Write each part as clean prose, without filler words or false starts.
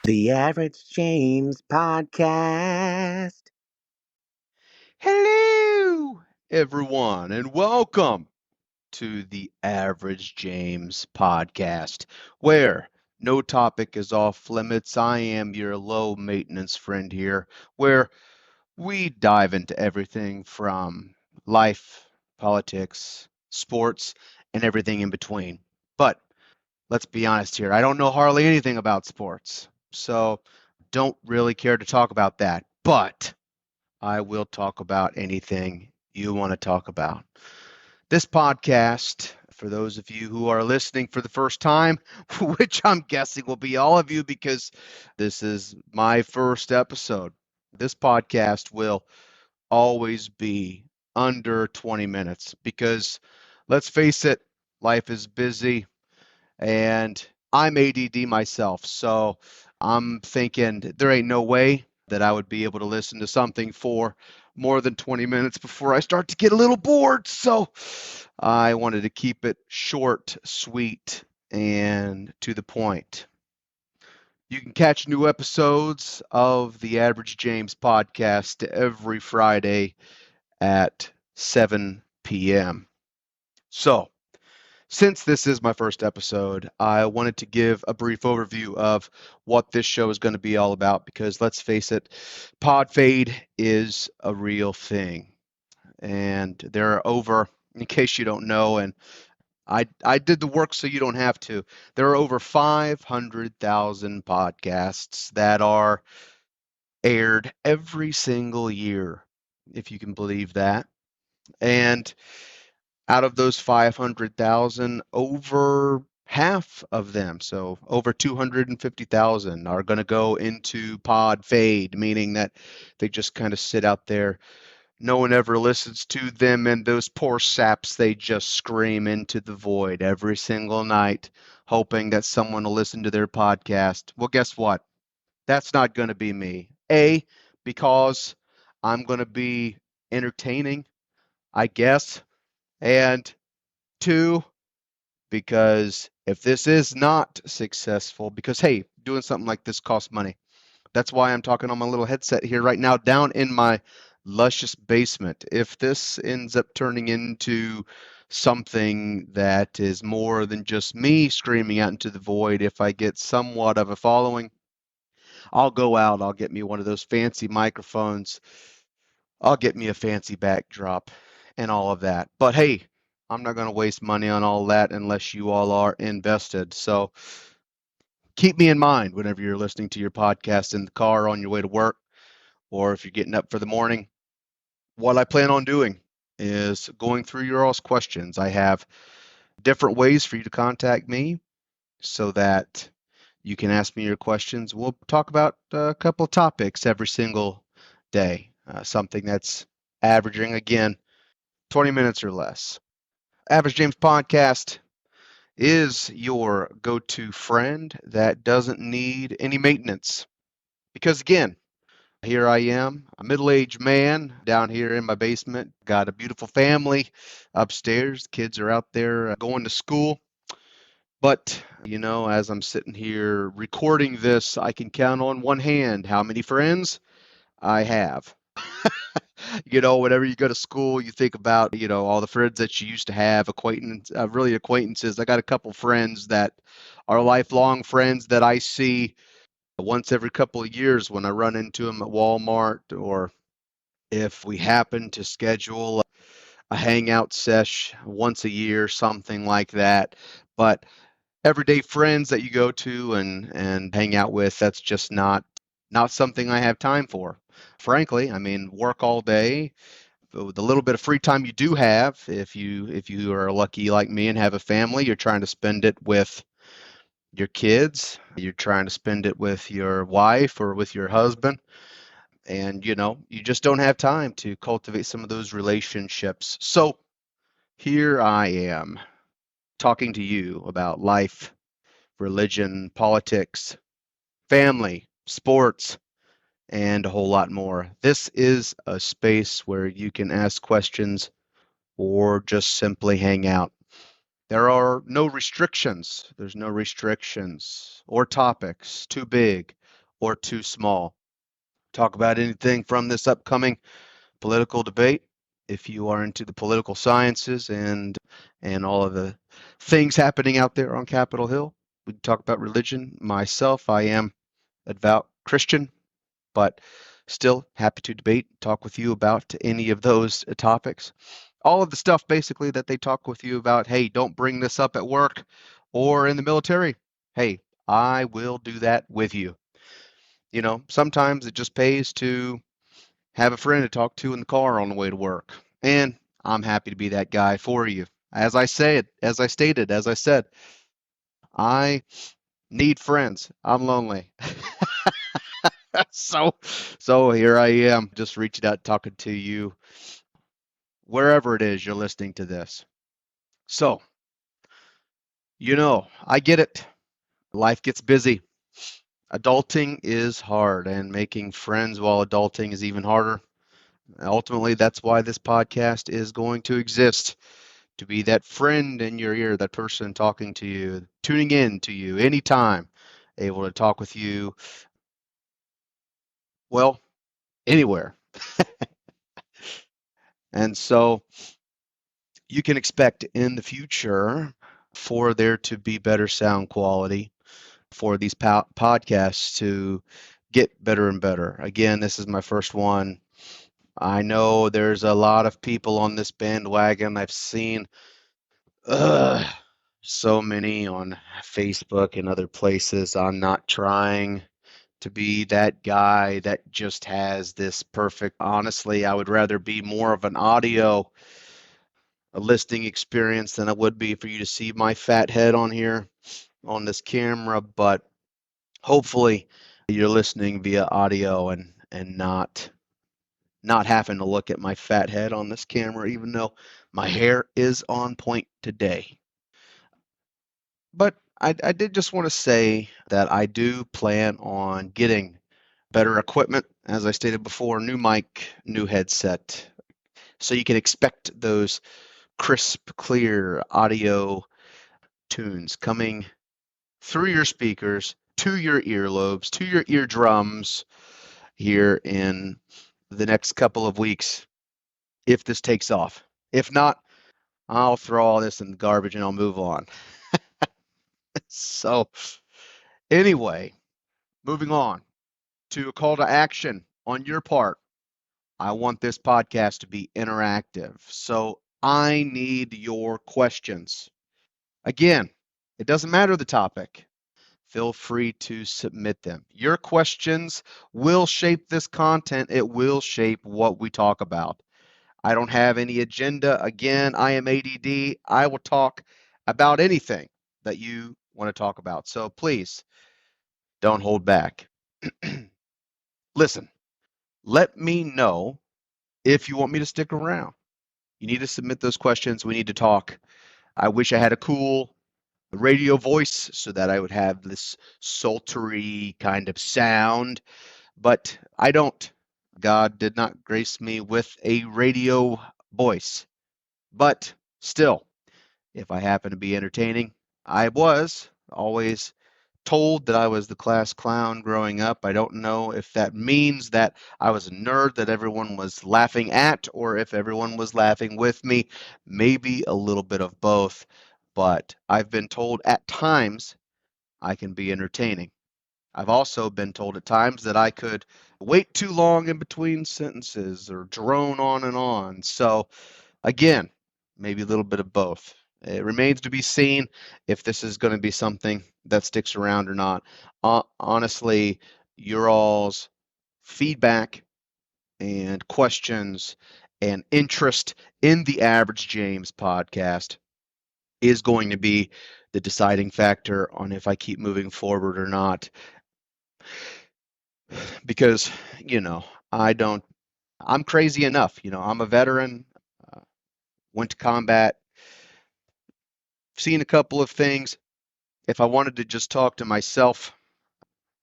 The Average James Podcast. Hello, everyone, and welcome to the Average James Podcast, where no topic is off limits. I am your low maintenance friend here, where we dive into everything from life, politics, sports, and everything in between. But let's be honest here, I don't know hardly anything about sports, so don't really care to talk about that. But I will talk about anything you want to talk about. This podcast, for those of you who are listening for the first time, which I'm guessing will be all of you because this is my first episode, this podcast will always be under 20 minutes because let's face it, life is busy and I'm ADD myself. So I'm thinking there ain't no way that I would be able to listen to something for more than 20 minutes before I start to get a little bored. So I wanted to keep it short, sweet, and to the point. You can catch new episodes of the Average James podcast every Friday at 7 p.m. So, since this is my first episode, I wanted to give a brief overview of what this show is going to be all about because let's face it, podfade is a real thing. And there are over, in case you don't know, and I did the work so you don't have to, there are over 500,000 podcasts that are aired every single year, if you can believe that. And out of those 500,000, over half of them, so over 250,000, are going to go into pod fade, meaning that they just kind of sit out there. No one ever listens to them, and those poor saps, they just scream into the void every single night, hoping that someone will listen to their podcast. Well, guess what? That's not going to be me. A, because I'm going to be entertaining, I guess, and two, because if this is not successful, because hey, doing something like this costs money. That's why I'm talking on my little headset here right now down in my luscious basement. If this ends up turning into something that is more than just me screaming out into the void, if I get somewhat of a following, I'll go out, I'll get me one of those fancy microphones, I'll get me a fancy backdrop and all of that. But hey, I'm not going to waste money on all that unless you all are invested. So keep me in mind whenever you're listening to your podcast in the car on your way to work, or if you're getting up for the morning. What I plan on doing is going through your all's questions. I have different ways for you to contact me so that you can ask me your questions. We'll talk about a couple of topics every single day, something that's averaging, again, 20 minutes or less. Average James Podcast is your go to friend that doesn't need any maintenance. Because again, here I am, a middle aged man down here in my basement. Got a beautiful family upstairs. Kids are out there going to school. But, as I'm sitting here recording this, I can count on one hand how many friends I have. Whenever you go to school, you think about, all the friends that you used to have, really acquaintances. I got a couple friends that are lifelong friends that I see once every couple of years when I run into them at Walmart, or if we happen to schedule a hangout sesh once a year, something like that. But everyday friends that you go to and hang out with, that's just not something I have time for. Frankly, I mean, work all day. With the little bit of free time you do have, if you are lucky like me and have a family, you're trying to spend it with your kids, you're trying to spend it with your wife or with your husband, and you just don't have time to cultivate some of those relationships. So here I am talking to you about life, religion, politics, family, sports, and a whole lot more. This is a space where you can ask questions or just simply hang out. There are no restrictions. There's no restrictions or topics too big or too small. Talk about anything from this upcoming political debate. If you are into the political sciences and all of the things happening out there on Capitol Hill, we can talk about religion. Myself, I am a devout Christian, but still happy to debate, talk with you about any of those topics. All of the stuff basically that they talk with you about, hey, don't bring this up at work or in the military. Hey, I will do that with you. Sometimes it just pays to have a friend to talk to in the car on the way to work. And I'm happy to be that guy for you. As I said, I need friends. I'm lonely. so so here I am, just reaching out talking to you wherever it is you're listening to this. So, I get it. Life gets busy. Adulting is hard, and making friends while adulting is even harder. Ultimately, that's why this podcast is going to exist, to be that friend in your ear, that person talking to you, tuning in to you anytime, able to talk with you, well, anywhere. And so you can expect in the future for there to be better sound quality, for these podcasts to get better and better. Again, this is my first one. I know there's a lot of people on this bandwagon. I've seen uh, so many on Facebook and other places. I'm not trying to be that guy that just has this perfect. Honestly, I would rather be more of an audio a listening experience than it would be for you to see my fat head on here on this camera, but hopefully you're listening via audio and not having to look at my fat head on this camera, even though my hair is on point today. But I did just want to say that I do plan on getting better equipment, as I stated before, new mic, new headset. So you can expect those crisp, clear audio tunes coming through your speakers to your earlobes, to your eardrums here in the next couple of weeks if this takes off. If not, I'll throw all this in the garbage and I'll move on. So, anyway, moving on to a call to action on your part. I want this podcast to be interactive. So, I need your questions. Again, it doesn't matter the topic. Feel free to submit them. Your questions will shape this content. It will shape what we talk about. I don't have any agenda. Again, I am ADD. I will talk about anything that you want to talk about. So please don't hold back. Listen, let me know if you want me to stick around. You need to submit those questions. We need to talk. I wish I had a cool radio voice so that I would have this sultry kind of sound, but I don't. God did not grace me with a radio voice. But still, if I happen to be entertaining, I was always told that I was the class clown growing up. I don't know if that means that I was a nerd that everyone was laughing at or if everyone was laughing with me. Maybe a little bit of both. But I've been told at times I can be entertaining. I've also been told at times that I could wait too long in between sentences or drone on and on. So, again, maybe a little bit of both. It remains to be seen if this is going to be something that sticks around or not. Honestly, your all's feedback and questions and interest in the Average James podcast is going to be the deciding factor on if I keep moving forward or not. Because, you know, I don't, I'm crazy enough. I'm a veteran, uh, went to combat, seen a couple of things. If I wanted to just talk to myself,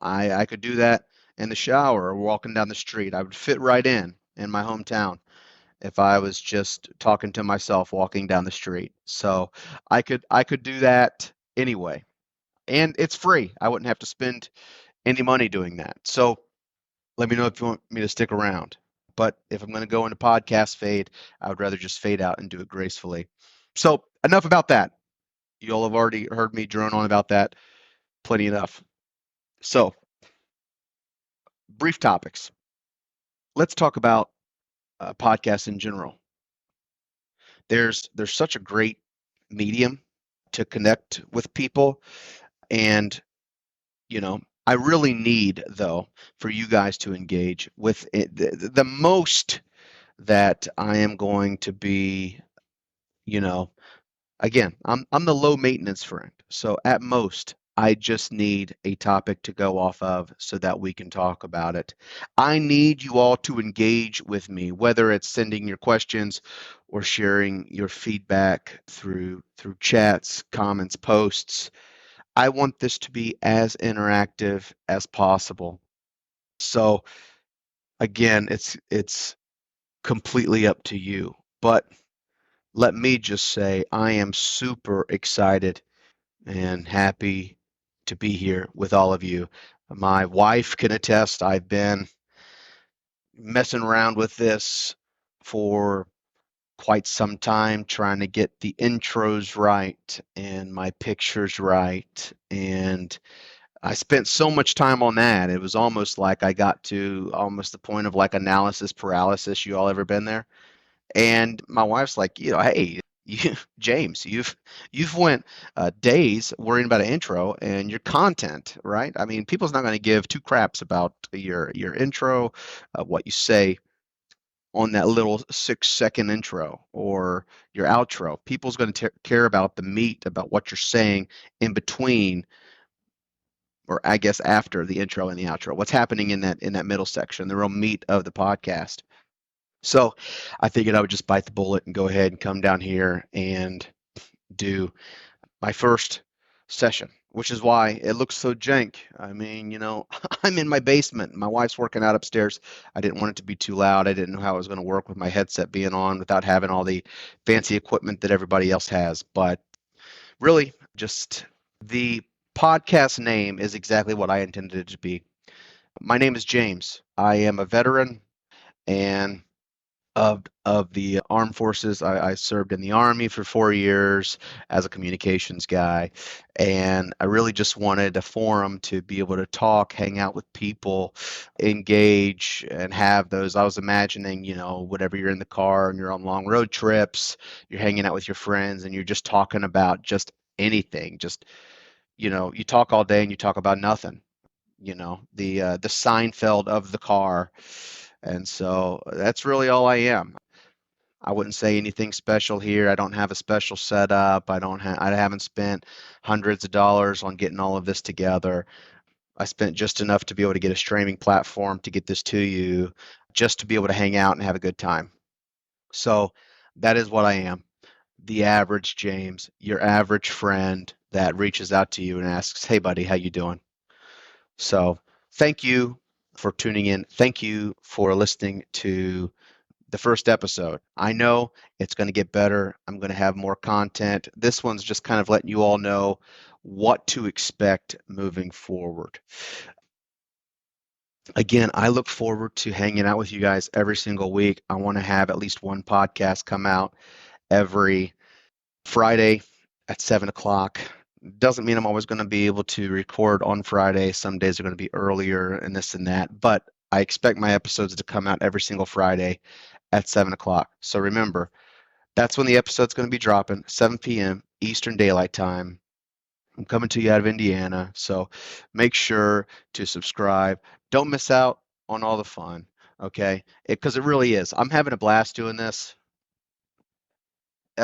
I could do that in the shower or walking down the street. I would fit right in my hometown if I was just talking to myself walking down the street. So I could do that anyway. And it's free. I wouldn't have to spend any money doing that. So let me know if you want me to stick around. But if I'm going to go into podcast fade, I would rather just fade out and do it gracefully. So enough about that. You all have already heard me drone on about that plenty enough. So, brief topics. Let's talk about podcasts in general. There's such a great medium to connect with people, and you know, I really need though for you guys to engage with it. The most that I am going to be, you know, again, I'm the low maintenance friend. So at most, I just need a topic to go off of so that we can talk about it. I need you all to engage with me, whether it's sending your questions or sharing your feedback through chats, comments, posts. I want this to be as interactive as possible. So again, it's completely up to you. But let me just say I am super excited and happy to be here with all of you. My wife can attest I've been messing around with this for quite some time, trying to get the intros right and my pictures right. And I spent so much time on that. It was almost like I got to almost the point of like analysis paralysis. You all ever been there? And my wife's like, hey, James, you've went days worrying about an intro and your content, right? I mean, people's not going to give two craps about your intro, what you say on that little 6-second intro or your outro. People's going to care about the meat, about what you're saying in between, or I guess after the intro and the outro. What's happening in that middle section, the real meat of the podcast. So I figured I would just bite the bullet and go ahead and come down here and do my first session, which is why it looks so jank. I mean, I'm in my basement. My wife's working out upstairs. I didn't want it to be too loud. I didn't know how it was going to work with my headset being on without having all the fancy equipment that everybody else has. But really, just the podcast name is exactly what I intended it to be. My name is James. I am a veteran and of the armed forces. I served in the Army for 4 years as a communications guy, and I really just wanted a forum to be able to talk, hang out with people, engage, and have those. I was imagining, whatever you're in the car and you're on long road trips, you're hanging out with your friends, and you're just talking about just anything. Just, you talk all day and you talk about nothing. The Seinfeld of the car. And so that's really all I am. I wouldn't say anything special here. I don't have a special setup. I haven't spent hundreds of dollars on getting all of this together. I spent just enough to be able to get a streaming platform to get this to you, just to be able to hang out and have a good time. So that is what I am. The average James, your average friend that reaches out to you and asks, "Hey buddy, how you doing?" So thank you for tuning in. Thank you for listening to the first episode. I know it's going to get better. I'm going to have more content. This one's just kind of letting you all know what to expect moving forward. Again, I look forward to hanging out with you guys every single week. I want to have at least one podcast come out every Friday at 7 o'clock. Doesn't mean I'm always going to be able to record on Friday. Some days are going to be earlier and this and that, but I expect my episodes to come out every single Friday at 7 o'clock. So remember, that's when the episode's going to be dropping, 7 p.m. Eastern Daylight Time. I'm coming to you out of Indiana, so make sure to subscribe. Don't miss out on all the fun, okay? Because it really is. I'm having a blast doing this.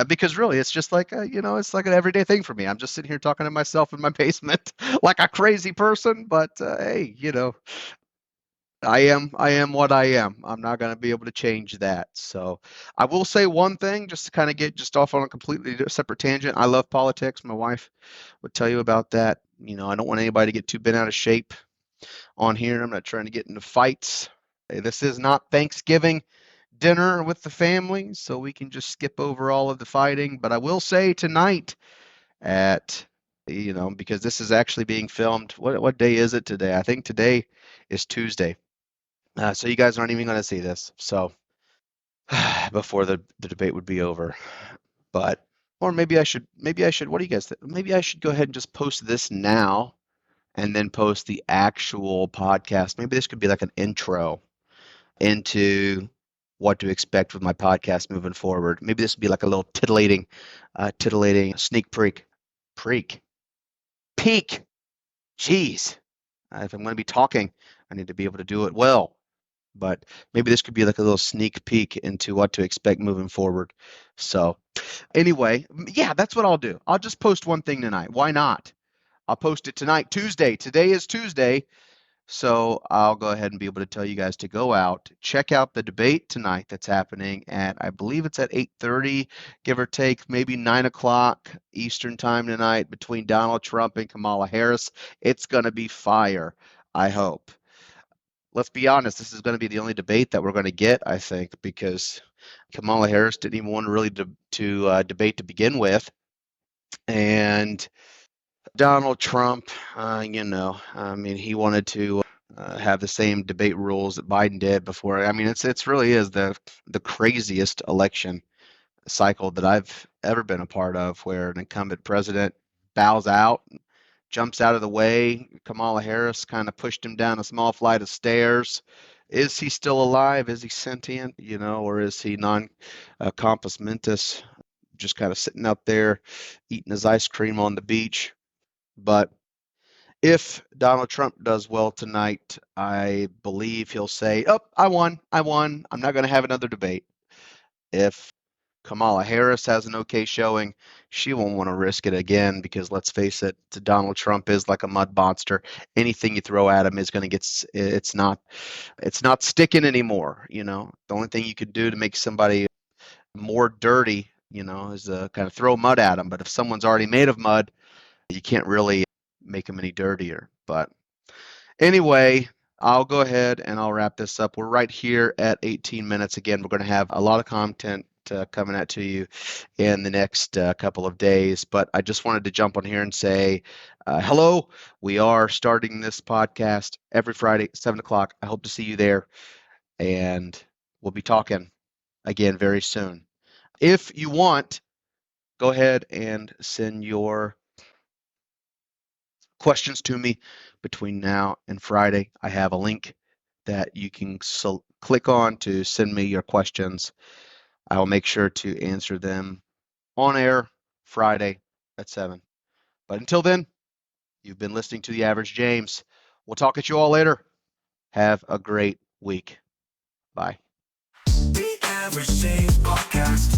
Because really, it's just like it's like an everyday thing for me. I'm just sitting here talking to myself in my basement like a crazy person, but hey, I am what I am. I'm not going to be able to change that. So I will say one thing, just to kind of get just off on a completely separate tangent. I love politics. My wife would tell you about that. I don't want anybody to get too bent out of shape on here. I'm not trying to get into fights. This is not Thanksgiving dinner with the family, so we can just skip over all of the fighting. But I will say tonight at because this is actually being filmed. What day is it today? I think today is Tuesday. So you guys aren't even going to see this. So before the debate would be over. But or maybe I should what do you guys think? Maybe I should go ahead and just post this now and then post the actual podcast. Maybe this could be like an intro into what to expect with my podcast moving forward. Maybe this would be like a little titillating sneak peek. Jeez, if I'm going to be talking, I need to be able to do it well. But maybe this could be like a little sneak peek into what to expect moving forward. So, anyway, yeah, that's what I'll do. I'll just post one thing tonight. Why not? I'll post it tonight, Tuesday. Today is Tuesday. So I'll go ahead and be able to tell you guys to go out, check out the debate tonight that's happening at, I believe it's at 8:30, give or take, maybe 9 o'clock Eastern time tonight between Donald Trump and Kamala Harris. It's going to be fire, I hope. Let's be honest, this is going to be the only debate that we're going to get, I think, because Kamala Harris didn't even want to really debate to begin with. And Donald Trump, I mean, he wanted to have the same debate rules that Biden did before. I mean, it's really is the craziest election cycle that I've ever been a part of, where an incumbent president bows out, jumps out of the way. Kamala Harris kind of pushed him down a small flight of stairs. Is he still alive? Is he sentient? Or is he non-compos mentis, just kind of sitting up there eating his ice cream on the beach? But if Donald Trump does well tonight, I believe he'll say, "Oh, I won. I'm not going to have another debate." If Kamala Harris has an okay showing, she won't want to risk it again, because let's face it, Donald Trump is like a mud monster. Anything you throw at him is going to it's not sticking anymore. The only thing you could do to make somebody more dirty, is kind of throw mud at them. But if someone's already made of mud, you can't really make them any dirtier. But anyway, I'll go ahead and I'll wrap this up. We're right here at 18 minutes. Again, we're going to have a lot of content coming out to you in the next couple of days. But I just wanted to jump on here and say hello. We are starting this podcast every Friday, 7 o'clock. I hope to see you there. And we'll be talking again very soon. If you want, go ahead and send your questions to me between now and Friday. I have a link that you can click on to send me your questions. I will make sure to answer them on air Friday at 7. But until then, you've been listening to The Average James. We'll talk at you all later. Have a great week. Bye. The Average James Podcast.